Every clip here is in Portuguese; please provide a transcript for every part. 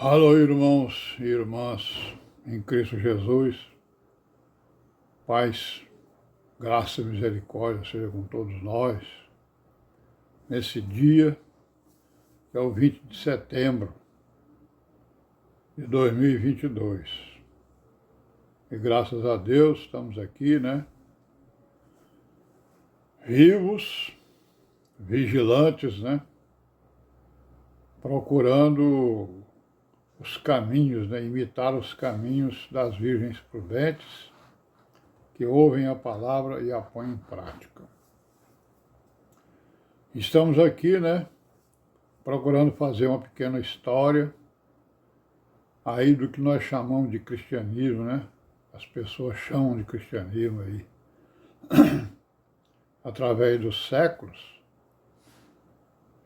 Alô, irmãos e irmãs em Cristo Jesus, paz, graça e misericórdia seja com todos nós, nesse dia, que é o 20 de setembro de 2022. E graças a Deus estamos aqui, né? Vivos, vigilantes, né? Procurando os caminhos, né? Imitar os caminhos das virgens prudentes, que ouvem a palavra e a põem em prática. Estamos aqui, né, procurando fazer uma pequena história aí do que nós chamamos de cristianismo, né? As pessoas chamam de cristianismo aí, através dos séculos.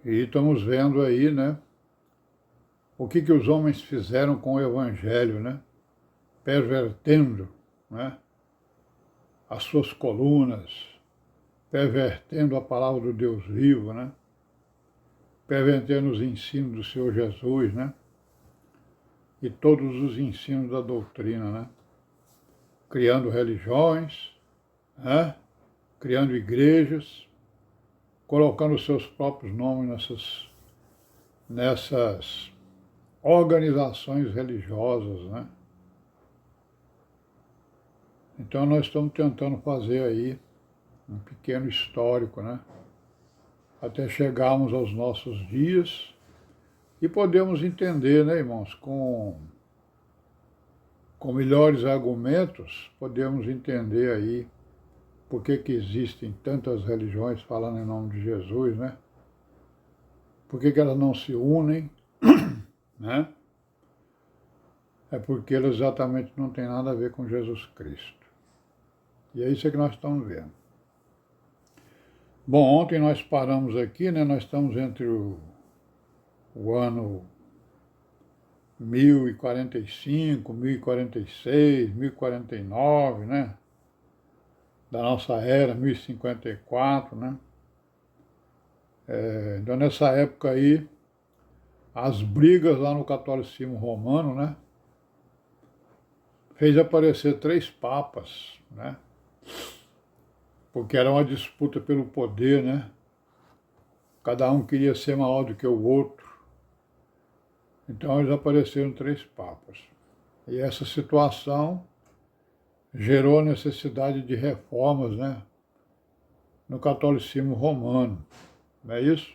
E estamos vendo aí, né, o que os homens fizeram com o evangelho, né? Pervertendo, né, as suas colunas, pervertendo a palavra do Deus vivo, né? Pervertendo os ensinos do Senhor Jesus, né? E todos os ensinos da doutrina, né? Criando religiões, né? Criando igrejas, colocando seus próprios nomes nessas organizações religiosas, né? Então nós estamos tentando fazer aí um pequeno histórico, né? Até chegarmos aos nossos dias e podemos entender, né, irmãos, com melhores argumentos, podemos entender aí por que existem tantas religiões falando em nome de Jesus, né? Por que elas não se unem, né? É porque elas exatamente não têm nada a ver com Jesus Cristo. E é isso que nós estamos vendo. Bom, ontem nós paramos aqui, né? Nós estamos entre o ano 1045, 1046, 1049, né? Da nossa era, 1054, né? Então nessa época aí, as brigas lá no catolicismo romano, né? Fez aparecer 3 papas, né? Porque era uma disputa pelo poder, né? Cada um queria ser maior do que o outro. Então eles apareceram 3 papas. E essa situação gerou a necessidade de reformas, né? No catolicismo romano, não é isso?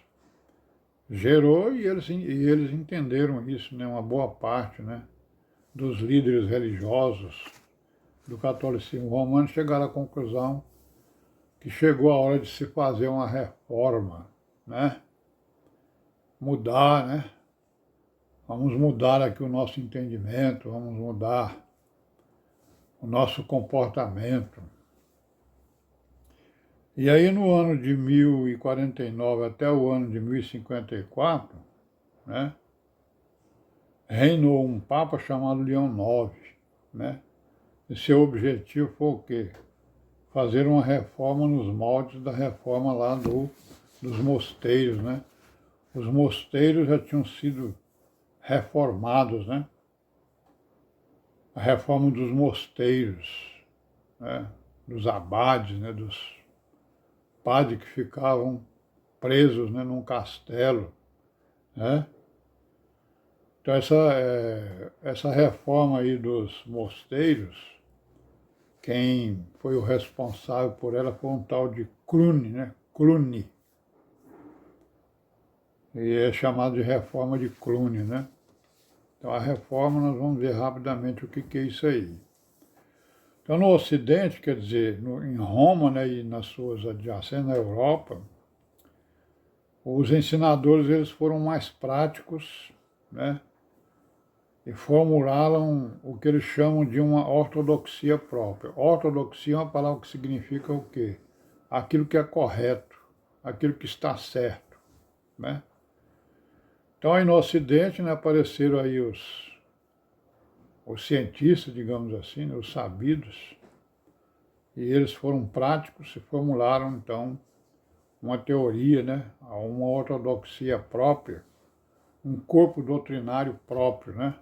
Gerou e eles entenderam isso, né? Uma boa parte, né? Dos líderes religiosos do catolicismo romano chegaram à conclusão que chegou a hora de se fazer uma reforma, né? Mudar, né? Vamos mudar aqui o nosso entendimento, vamos mudar o nosso comportamento. E aí no ano de 1049 até o ano de 1054, né? Reinou um papa chamado Leão IX, né? E seu objetivo foi o quê? Fazer uma reforma nos moldes da reforma lá dos mosteiros, né? Os mosteiros já tinham sido reformados, né? A reforma dos mosteiros, né? Dos abades, né? Dos padres que ficavam presos, né? Num castelo, né? Então essa reforma aí dos mosteiros, quem foi o responsável por ela foi um tal de Cluny, né? Cluny. E é chamado de reforma de Cluny, né? Então a reforma, nós vamos ver rapidamente o que é isso aí. Então no Ocidente, quer dizer, em Roma, né, e nas suas adjacências, na Europa, os ensinadores eles foram mais práticos, né? E formularam o que eles chamam de uma ortodoxia própria. Ortodoxia é uma palavra que significa o quê? Aquilo que é correto, aquilo que está certo, né? Então aí no Ocidente, né, apareceram aí os cientistas, digamos assim, né, os sabidos, e eles foram práticos e formularam então uma teoria, né, uma ortodoxia própria, um corpo doutrinário próprio, né?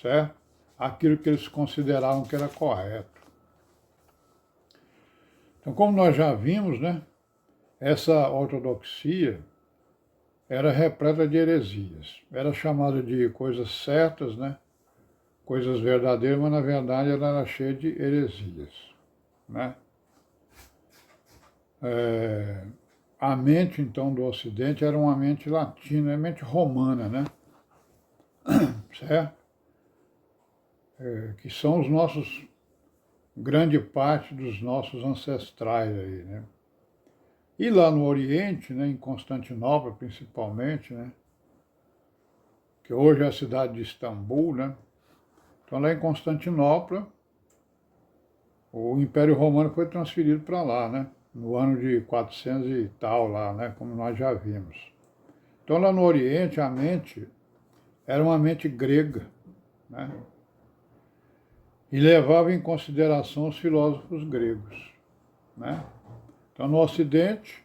Certo? Aquilo que eles consideravam que era correto. Então, como nós já vimos, né? Essa ortodoxia era repleta de heresias. Era chamada de coisas certas, né? Coisas verdadeiras, mas na verdade ela era cheia de heresias, né? A mente, então, do Ocidente era uma mente latina, uma mente romana, né? Certo? Que são os nossos, grande parte dos nossos ancestrais aí, né? E lá no Oriente, né, em Constantinopla principalmente, né? Que hoje é a cidade de Istambul, né? Então lá em Constantinopla, o Império Romano foi transferido para lá, né? No ano de 400 e tal lá, né? Como nós já vimos. Então lá no Oriente a mente era uma mente grega, né? E levava em consideração os filósofos gregos, né? Então no Ocidente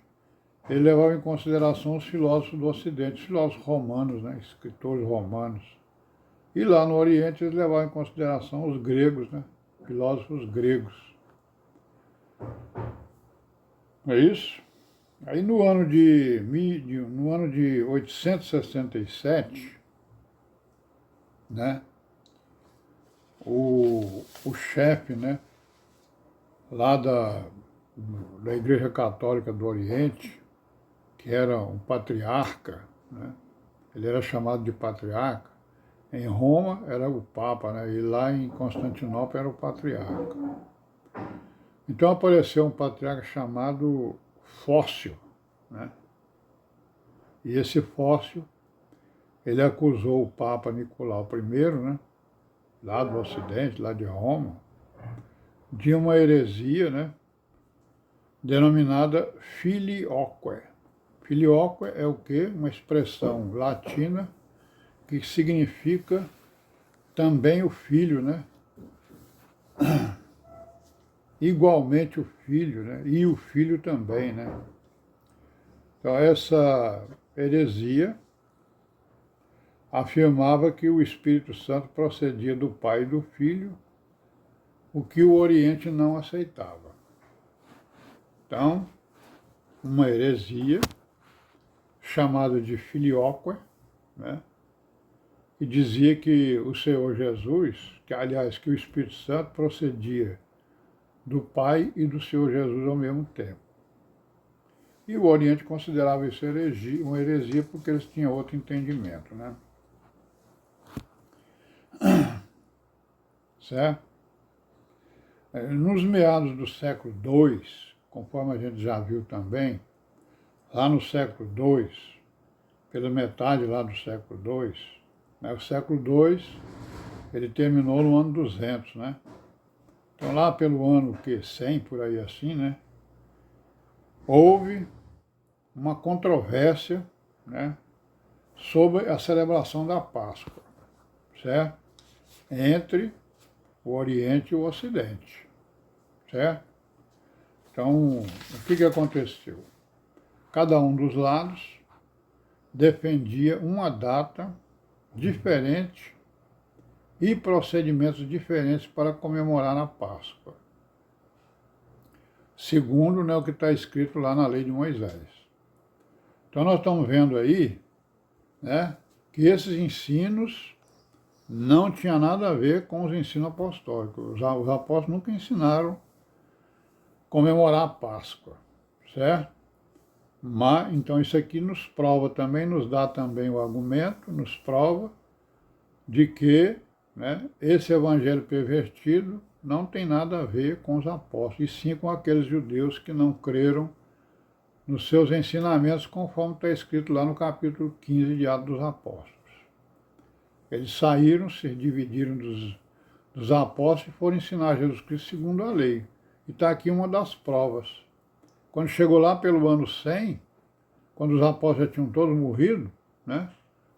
ele levava em consideração os filósofos do Ocidente, os filósofos romanos, né? Escritores romanos. E lá no Oriente eles levavam em consideração os gregos, né? Filósofos gregos. Não é isso? Aí no ano de 867, né, o chefe, né, lá da Igreja Católica do Oriente, que era um patriarca, né, ele era chamado de patriarca, em Roma era o Papa, né, e lá em Constantinopla era o patriarca. Então apareceu um patriarca chamado Fócio, né? E esse Fócio, ele acusou o Papa Nicolau I, né? Lá do Ocidente, lá de Roma, de uma heresia, né? Denominada filioque. Filioque é o quê? Uma expressão latina que significa também o filho, né? Igualmente o filho, né? E o filho também, né? Então essa heresia afirmava que o Espírito Santo procedia do Pai e do Filho, o que o Oriente não aceitava. Então, uma heresia chamada de filioque, né? E dizia que o Senhor Jesus, que aliás que o Espírito Santo procedia do Pai e do Senhor Jesus ao mesmo tempo. E o Oriente considerava isso uma heresia porque eles tinham outro entendimento, né? Certo? Nos meados do século II, conforme a gente já viu também, lá no século II, pela metade lá do século II, né, o século II, ele terminou no ano 200, né? Então lá pelo ano 100, por aí assim, né? Houve uma controvérsia, né? Sobre a celebração da Páscoa, certo? Entre o Oriente e o Ocidente, certo? Então, o que aconteceu? Cada um dos lados defendia uma data diferente e procedimentos diferentes para comemorar a Páscoa, segundo, né, o que está escrito lá na lei de Moisés. Então nós estamos vendo aí, né, que esses ensinos não tinham nada a ver com os ensinos apostólicos. Os apóstolos nunca ensinaram comemorar a Páscoa, certo? Mas, então isso aqui nos prova também, nos dá também o argumento, nos prova de que, né, esse evangelho pervertido não tem nada a ver com os apóstolos, e sim com aqueles judeus que não creram nos seus ensinamentos, conforme está escrito lá no capítulo 15 de Atos dos Apóstolos. Eles saíram, se dividiram dos apóstolos e foram ensinar Jesus Cristo segundo a lei. E está aqui uma das provas. Quando chegou lá pelo ano 100, quando os apóstolos já tinham todos morrido, né,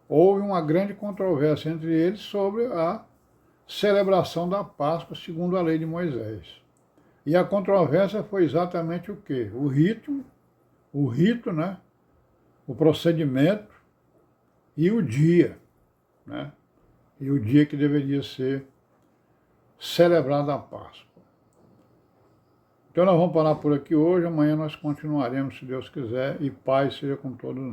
houve uma grande controvérsia entre eles sobre a celebração da Páscoa segundo a lei de Moisés. E a controvérsia foi exatamente o quê? O rito, né, o procedimento e o dia, né? E o dia que deveria ser celebrada a Páscoa. Então nós vamos parar por aqui hoje, amanhã nós continuaremos, se Deus quiser, e paz seja com todos nós.